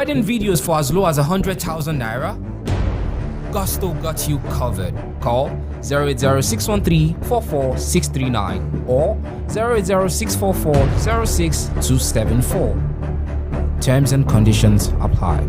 Wedding videos for as low as 100,000 naira? Gusto got you covered. Call 080-613-44639 or 080-644-06274. Terms and conditions apply.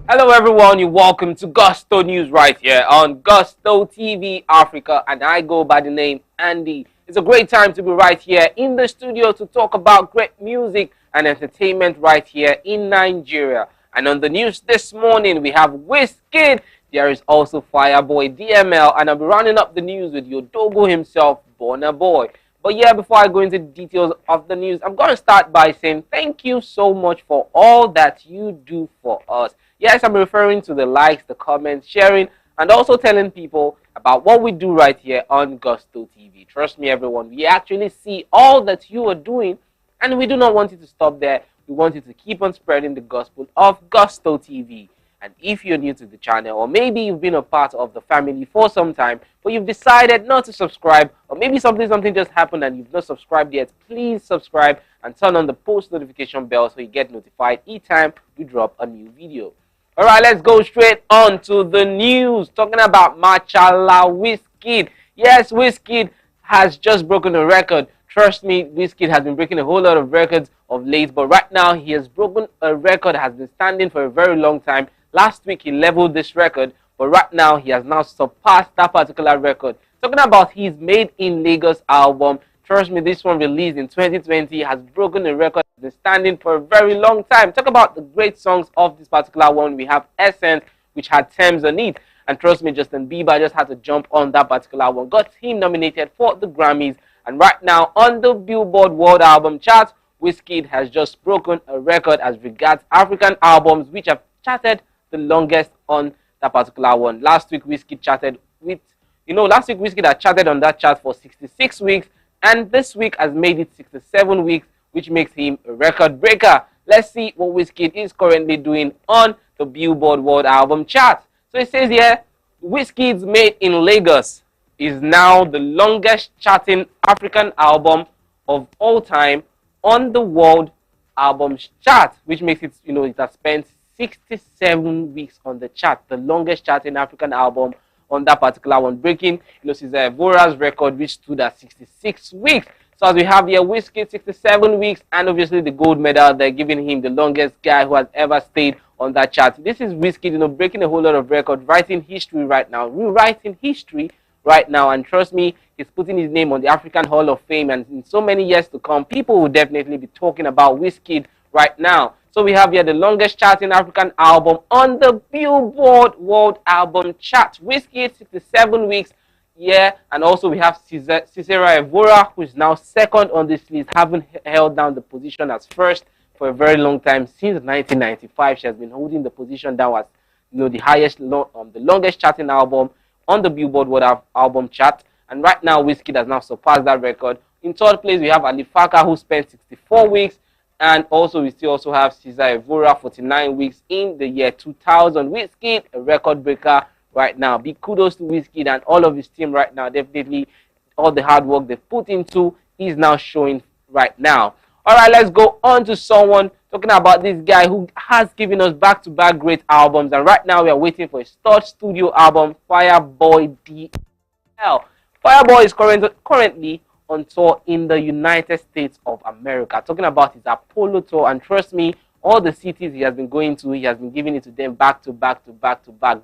Hello everyone, you're welcome to Gusto News right here on Gusto TV Africa, and I go by the name Andy. It's a great time to be right here in the studio to talk about great music and entertainment right here in Nigeria. And on the news this morning, we have WIZKID. There is also Fireboy DML, and I'll be rounding up the news with your dogo himself, BURNABOY. But yeah, before I go into the details of the news, I'm going to start by saying thank you so much for all that you do for us. Yes, I'm referring to the likes, the comments, sharing, and also telling people about what we do right here on Gusto TV. Trust me, everyone, we actually see all that you are doing, and we do not want you to stop there. We want you to keep on spreading the gospel of Gusto TV. And if you're new to the channel, or maybe you've been a part of the family for some time, but you've decided not to subscribe, or maybe something just happened and you've not subscribed yet, please subscribe and turn on the post notification bell so you get notified each time we drop a new video. Alright, let's go straight on to the news. Talking about Machala WIZKID. Yes, WIZKID has just broken a record. Trust me, WIZKID has been breaking a whole lot of records of late, but right now he has broken a record that has been standing for a very long time. Last week he leveled this record, but right now he has now surpassed that particular record. Talking about his Made in Lagos album, trust me, this one released in 2020 has broken a record that's been standing for a very long time. Talk about the great songs of this particular one. We have Essence, which had Terms on it, and trust me, Justin Bieber just had to jump on that particular one. Got him nominated for the Grammys, and right now on the BillBoard World Album Chart, WIZKID has just broken a record as regards African albums which have charted the longest on that particular one. Last week WIZKID charted with, last week WIZKID had charted on that chart for 66 weeks, and this week has made it 67 weeks, which makes him a record breaker. Let's see what WIZKID is currently doing on the BillBoard World Album Chart. So it says here, WIZKID's Made in Lagos is now the longest charting African album of all time on the World Albums Chart, which makes it, it has spent 67 weeks on the chart, the longest charting African album on that particular one, breaking Cesar Evора's record, which stood at 66 weeks. So as we have here, WIZKID 67 weeks, and obviously the gold medal, they're giving him the longest guy who has ever stayed on that chart. This is WIZKID, breaking a whole lot of records, writing history right now, rewriting history right now, and trust me, he's putting his name on the African Hall of Fame, and in so many years to come, people will definitely be talking about WIZKID right now. So we have here the longest charting African album on the BillBoard World Album Chart. WIZKID 67 weeks, yeah, and also we have Cesar Evora, who is now second on this list, having held down the position as first for a very long time. Since 1995, she has been holding the position down as the highest, the longest charting album on the BillBoard World Album Chart. And right now, WIZKID has now surpassed that record. In third place, we have Ali Farka, who spent 64 weeks. And also, we still also have Cesar Evora, 49 weeks in the year 2000. WIZKID, a record breaker right now. Big kudos to WIZKID and all of his team right now. Definitely, all the hard work they've put into is now showing right now. All right, let's go on to someone talking about this guy who has given us back-to-back great albums. And right now, we are waiting for his third studio album, Fireboy DML. Fireboy is currently on tour in the United States of America, talking about his Apollo tour, and trust me, all the cities he has been going to, he has been giving it to them back to back.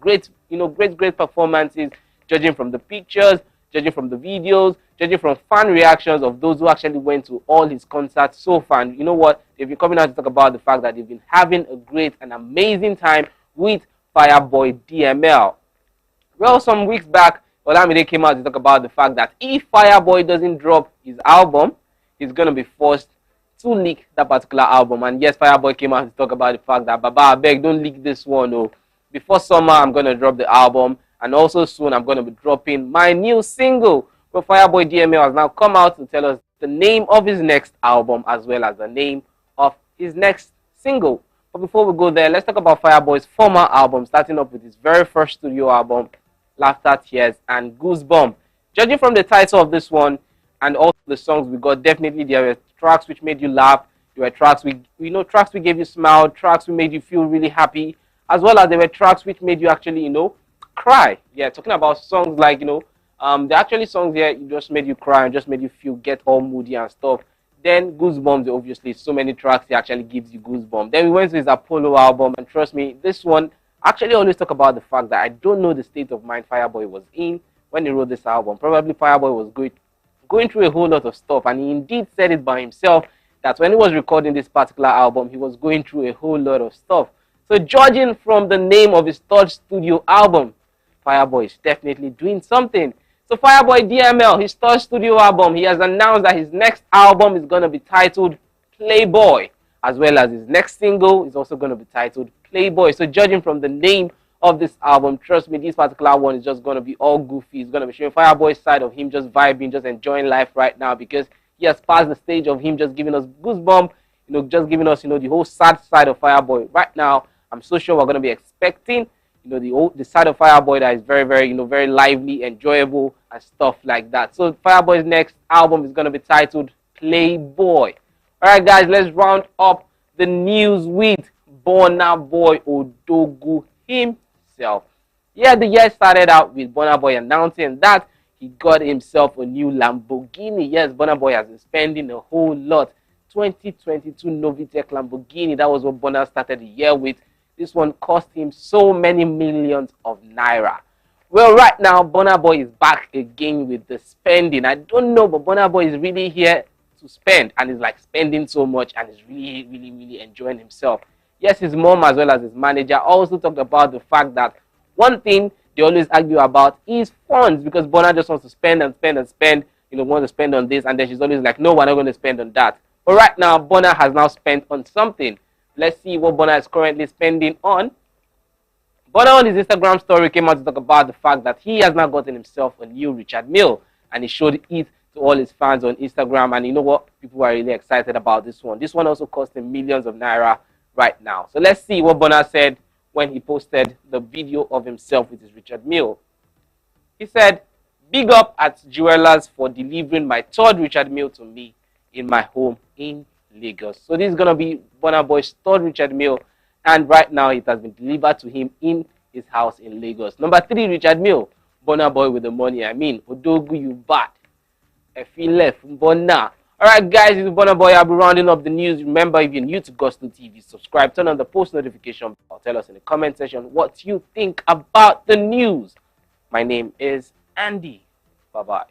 Great, great performances, judging from the pictures, judging from the videos, judging from fan reactions of those who actually went to all his concerts so far. And you know what? They've been coming out to talk about the fact that they've been having a great and amazing time with Fireboy DML. Well, some weeks back, Olamide came out to talk about the fact that if Fireboy doesn't drop his album, he's going to be forced to leak that particular album. And yes, Fireboy came out to talk about the fact that, Baba, I beg, don't leak this one. Oh. Before summer, I'm going to drop the album. And also soon, I'm going to be dropping my new single. But Fireboy DML has now come out to tell us the name of his next album as well as the name of his next single. But before we go there, let's talk about Fireboy's former album, starting off with his very first studio album, Laughter, Tears, and Goosebumps. Judging from the title of this one and all the songs we got, definitely there were tracks which made you laugh, There were tracks tracks we gave you smile, tracks we made you feel really happy, as well as there were tracks which made you actually, cry. Yeah, talking about songs like, there are actually songs here just made you cry and just made you feel, get all moody and stuff. Then Goosebumps, obviously, so many tracks he actually gives you goosebumps. Then we went to his Apollo album, and trust me, this one actually always talk about the fact that I don't know the state of mind Fireboy was in when he wrote this album. Probably Fireboy was going through a whole lot of stuff, and he indeed said it by himself that when he was recording this particular album, he was going through a whole lot of stuff. So judging from the name of his third studio album, Fireboy is definitely doing something. So Fireboy DML, his third studio album, he has announced that his next album is going to be titled Playboy, as well as his next single is also going to be titled Playboy. So judging from the name of this album, trust me, this particular one is just going to be all goofy. It's going to be showing Fireboy's side of him just vibing, just enjoying life right now, because he has passed the stage of him just giving us goosebumps, just giving us, the whole sad side of Fireboy. Right now, I'm so sure we're going to be expecting the side of Fireboy that is very, very, very lively, enjoyable, and stuff like that. So Fireboy's next album is going to be titled Playboy. All right, guys, let's round up the news with BURNABOY Odogu himself. Yeah, the year started out with BURNABOY announcing that he got himself a new Lamborghini. Yes, BURNABOY has been spending a whole lot. 2022 Novitec Lamborghini. That was what Burna started the year with. This one cost him so many millions of naira. Well, right now, BURNABOY is back again with the spending. I don't know, but BURNABOY is really here to spend, and he's like spending so much, and he's really, really, really enjoying himself. Yes, his mom as well as his manager also talked about the fact that one thing they always argue about is funds, because Burna just wants to spend and spend and spend, wants to spend on this, and then she's always like, no, we're not going to spend on that. But right now, Burna has now spent on something. Let's see what Burna is currently spending on. Burna on his Instagram story came out to talk about the fact that he has now gotten himself a new Richard Mille, and he showed it to all his fans on Instagram. And you know what? People are really excited about this one. This one also cost him millions of naira right now. So let's see what Burna said when he posted the video of himself with his Richard Mille. He said, "Big up at Jewelers for delivering my third Richard Mille to me in my home in Lagos." So this is going to be BURNABOY's third Richard Mille, and right now it has been delivered to him in his house in Lagos. Number 3, Richard Mille, BURNABOY with the money. Odogu, you bad. If he left, Burna. Alright guys, it's BURNABOY. I'll be rounding up the news. Remember, if you're new to Gusto TV, subscribe, turn on the post notification bell. Tell us in the comment section what you think about the news. My name is Andy. Bye-bye.